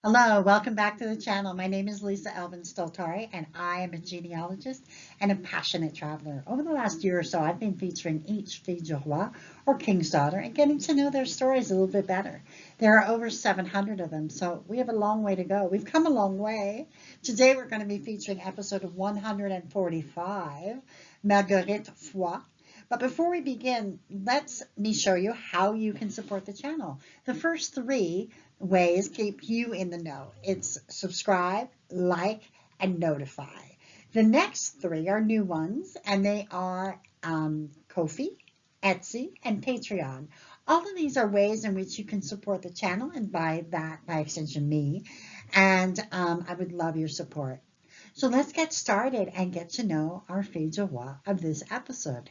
Hello, welcome back to the channel. My name is Lisa Elvin Stoltari, and I am a genealogist and a passionate traveler. Over the last year or so, I've been featuring each fille du roi, or king's daughter, and getting to know their stories a little bit better. There are over 700 of them, so we have a long way to go. We've come a long way. Today, we're going to be featuring episode 145, Marguerite Foy. But before we begin, let me show you how you can support the channel. The first three ways keep you in the know. It's subscribe, like, and notify. The next three are new ones, and they are Ko-fi, Etsy, and Patreon. All of these are ways in which you can support the channel, and by that, by extension, me. And I would love your support. So let's get started and get to know our fille du roi of this episode.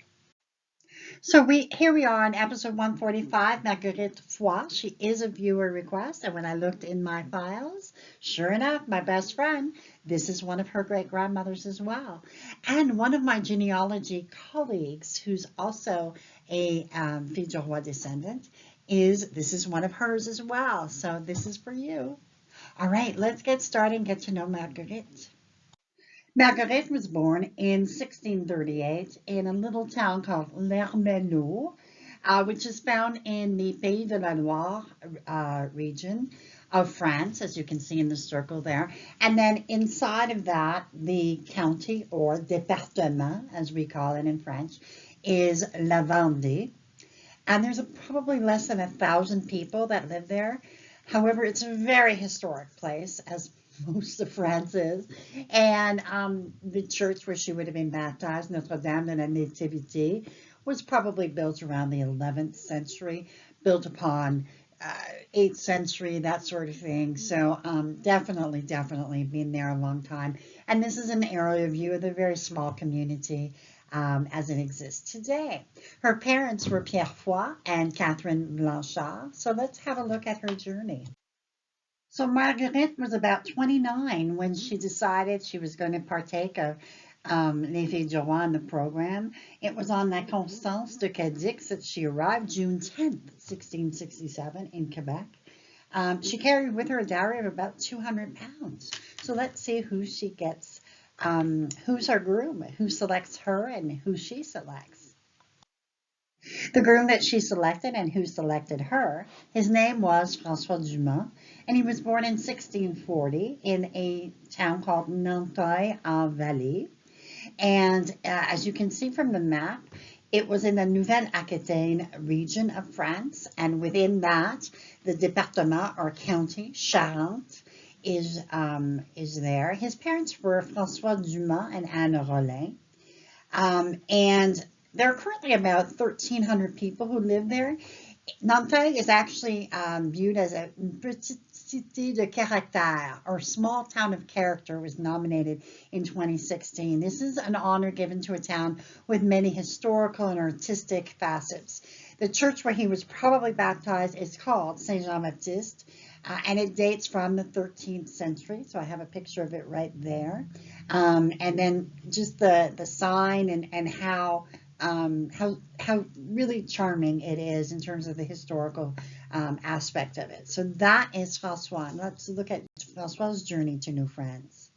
So here we are on episode 145, Marguerite Foy. She is a viewer request, and when I looked in my files, sure enough, my best friend, this is one of her great grandmothers as well, and one of my genealogy colleagues, who's also a fille du roi descendant, this is one of hers as well. So this is for you. All right, let's get started and get to know Marguerite. Marguerite was born in 1638 in a little town called L'Hermelot, which is found in the Pays de la Loire region of France, as you can see in the circle there. And then inside of that, the county, or département, as we call it in French, is La Vendée. And there's probably less than 1,000 people that live there. However, it's a very historic place, as most of France is. And the church where she would have been baptized, Notre Dame de la Nativité, was probably built around the 11th century, built upon 8th century, that sort of thing. So definitely been there a long time. And this is an aerial view of the very small community as it exists today. Her parents were Pierre Foy and Catherine Blanchard. So let's have a look at her journey. So Marguerite was about 29 when she decided she was going to partake of Les Filles du Roi in the program. It was on La Constance de Cadix that she arrived June 10th, 1667 in Quebec. She carried with her a dowry of about 200 pounds. So let's see who she gets, who's her groom, who selects her and who she selects. The groom that she selected and who selected her, his name was François Dumas, and he was born in 1640 in a town called Nanteuil-en-Vallée. And as you can see from the map, it was in the Nouvelle-Aquitaine region of France, and within that, the département or county, Charente, is there. His parents were François Dumas and Anne Rollin. And there are currently about 1,300 people who live there. Nanteuil is actually viewed as a petite cité de caractère, or small town of character, was nominated in 2016. This is an honor given to a town with many historical and artistic facets. The church where he was probably baptized is called Saint Jean-Baptiste, and it dates from the 13th century. So I have a picture of it right there. And then just the sign and how really charming it is in terms of the historical aspect of it. So that is François. Let's look at François' journey to New France.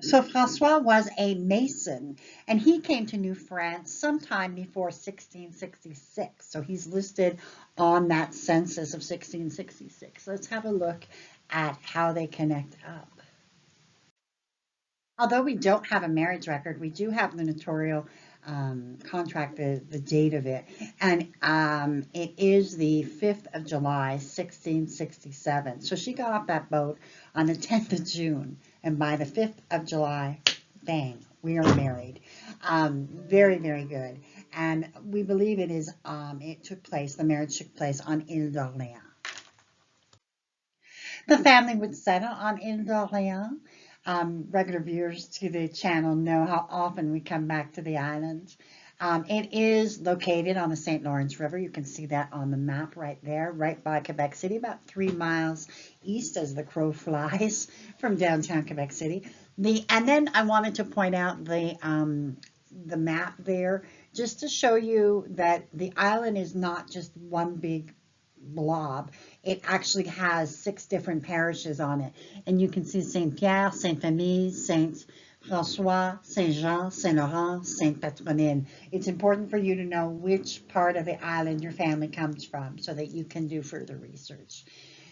So François was a Mason, and he came to New France sometime before 1666. So he's listed on that census of 1666. Let's have a look at how they connect up. Although we don't have a marriage record, we do have the notarial contract, the date of it, and it is the 5th of July, 1667. So she got off that boat on the 10th of June, and by the 5th of July, bang, we are married. Very, very good. And we believe the marriage took place on Ile d'Orléans. The family would settle on Ile d'Orléans. Regular viewers to the channel know how often we come back to the island. It is located on the St. Lawrence River. You can see that on the map right there, right by Quebec City, about 3 miles east as the crow flies from downtown Quebec City. And then I wanted to point out the map there, just to show you that the island is not just one big blob. It actually has 6 different parishes on it. And you can see Saint Pierre, Saint Famille, Saint François, Saint Jean, Saint Laurent, Saint Petronille. It's important for you to know which part of the island your family comes from so that you can do further research.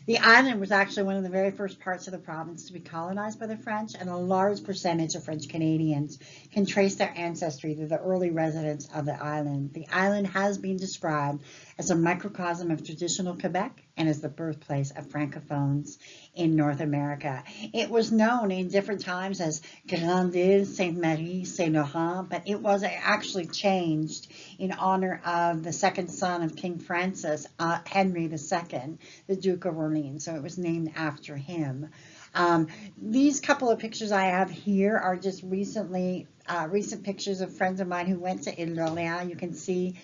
The island was actually one of the very first parts of the province to be colonized by the French, and a large percentage of French Canadians can trace their ancestry to the early residents of the island. The island has been described as a microcosm of traditional Quebec and as the birthplace of Francophones in North America. It was known in different times as Grande Île, Sainte Marie, Saint Laurent, but it was actually changed in honor of the second son of King Francis, Henry II, the Duke of Orleans. So it was named after him. These couple of pictures I have here are just recent pictures of friends of mine who went to Ile d'Orléans. You can see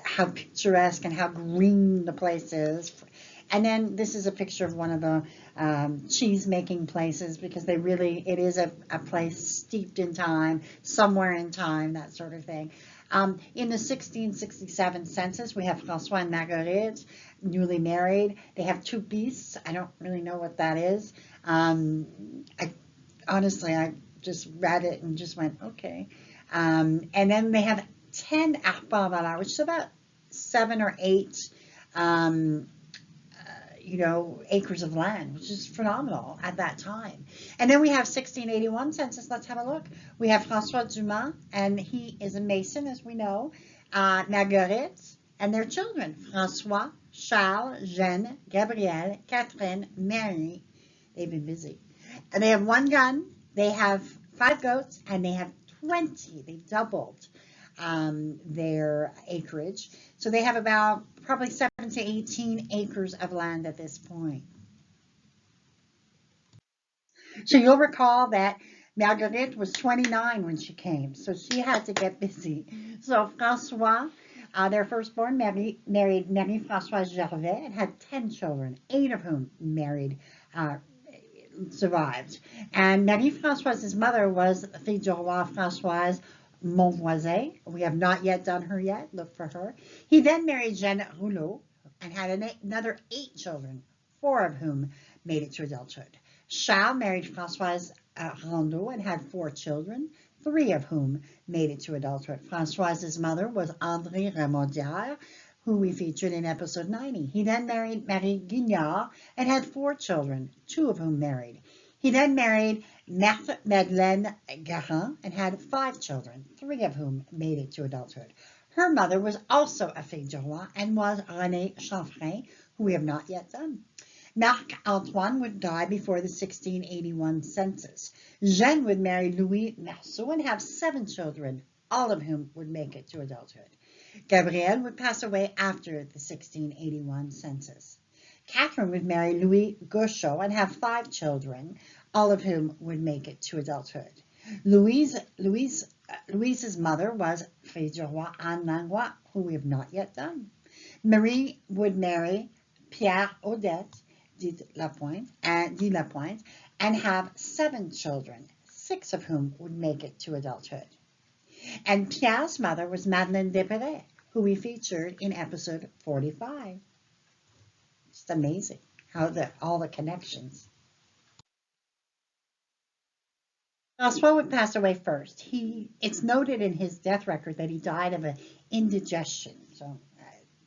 how picturesque and how green the place is. And then this is a picture of one of the cheese making places, because it is a place steeped in time, somewhere in time, that sort of thing. In the 1667 census, we have François and Marguerite, newly married. They have 2 beasts. I don't really know what that is. I just read it and just went, okay. And then they have 10 arpents, which is about 7 or 8 acres of land, which is phenomenal at that time. And then we have 1681 census. Let's have a look. We have François Dumas, and he is a Mason, as we know. Marguerite and their children, François, Charles, Jeanne, Gabrielle, Catherine, Mary. They've been busy. And they have 1 gun, they have 5 goats, and they have 20. They doubled their acreage. So they have about probably 7 to 18 acres of land at this point. So you'll recall that Marguerite was 29 when she came, so she had to get busy. So François, their firstborn, married Marie-Françoise Gervais, and had 10 children, 8 of whom survived. And Marie-Françoise's mother was Fille du Roi Françoise Monvoisin. We have not yet done her yet. Look for her. He then married Jeanne Rouleau and had another 8 children, 4 of whom made it to adulthood. Charles married Françoise Rondeau and had 4 children, 3 of whom made it to adulthood. Françoise's mother was André Ramondière, who we featured in episode 90. He then married Marie Guignard and had 4 children, 2 of whom married. He then married Marthe Madeleine Garin and had 5 children, 3 of whom made it to adulthood. Her mother was also a fille du roi and was Renée Chanfrein, who we have not yet done. Marc-Antoine would die before the 1681 census. Jeanne would marry Louis Marceau and have 7 children, all of whom would make it to adulthood. Gabrielle would pass away after the 1681 census. Catherine would marry Louis Gauchot and have 5 children, all of whom would make it to adulthood. Louise's mother was Fille du Roi Anne Langlois, who we have not yet done. Marie would marry Pierre Odette dit Lapointe and have 7 children, 6 of whom would make it to adulthood. And Pierre's mother was Madeleine Desperret, who we featured in episode 45. It's amazing how all the connections. François would pass away first. It's noted in his death record that he died of an indigestion, so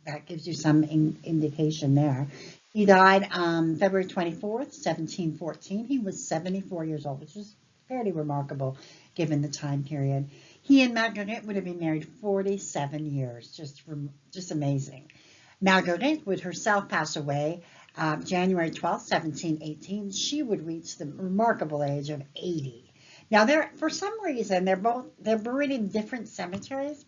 that gives you some indication there. He died February 24th, 1714. He was 74 years old, which is fairly remarkable given the time period. He and Marguerite would have been married 47 years, just amazing. Marguerite would herself pass away January 12th, 1718. She would reach the remarkable age of 80. Now, for some reason, they're buried in different cemeteries.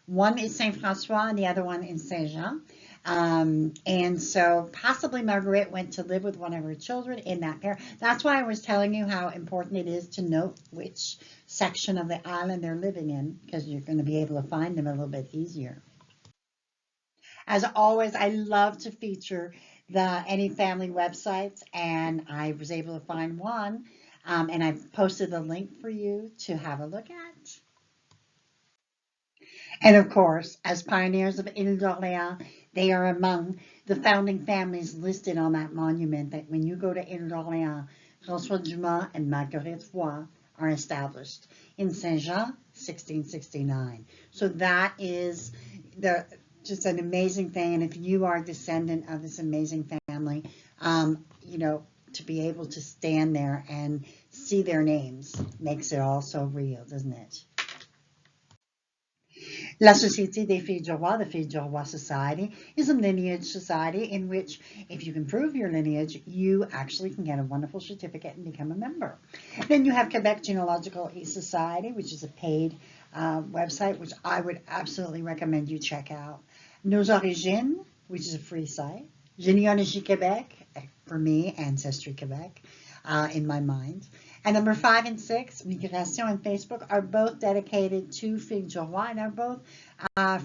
One is Saint François and the other one in Saint Jean. And so possibly Marguerite went to live with one of her children in that pair. That's why I was telling you how important it is to note which section of the island they're living in, because you're going to be able to find them a little bit easier. As always, I love to feature any family websites, and I was able to find one, and I've posted the link for you to have a look at. And of course, as pioneers of Ile d'Orléans, they are among the founding families listed on that monument that when you go to Ile d'Orléans, François Dumas and Marguerite are established. In Saint-Jean, 1669. So that is just an amazing thing. And if you are a descendant of this amazing family, you know, to be able to stand there and see their names makes it all so real, doesn't it? La Société des Filles du Roi, the Filles du Roi Society, is a lineage society in which, if you can prove your lineage, you actually can get a wonderful certificate and become a member. Then you have Quebec Genealogical Society, which is a paid website, which I would absolutely recommend you check out. Nos Origines, which is a free site. Généalogie Québec, for me, Ancestry Quebec, in my mind. And number 5 and 6, Migration and Facebook, are both dedicated to Filles du Roi and are both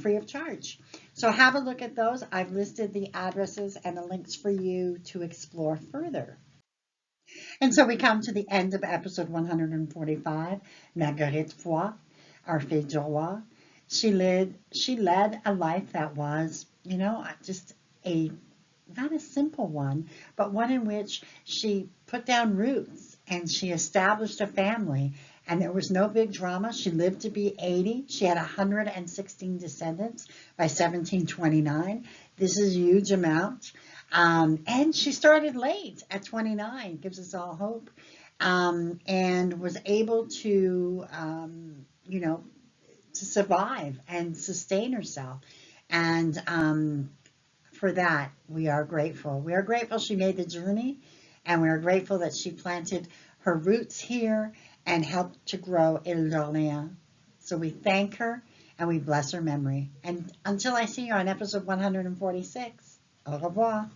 free of charge. So have a look at those. I've listed the addresses and the links for you to explore further. And so we come to the end of episode 145, Marguerite Foix, our Fille du Roi. She led a life that was, you know, just not a simple one, but one in which she put down roots and she established a family, and there was no big drama. She lived to be 80. She had 116 descendants by 1729. This is a huge amount. And she started late at 29, gives us all hope, and was able to, you know, to survive and sustain herself. And for that, we are grateful. We are grateful she made the journey, and we are grateful that she planted her roots here and helped to grow Ile d'Orléans. So we thank her and we bless her memory. And until I see you on episode 146, au revoir.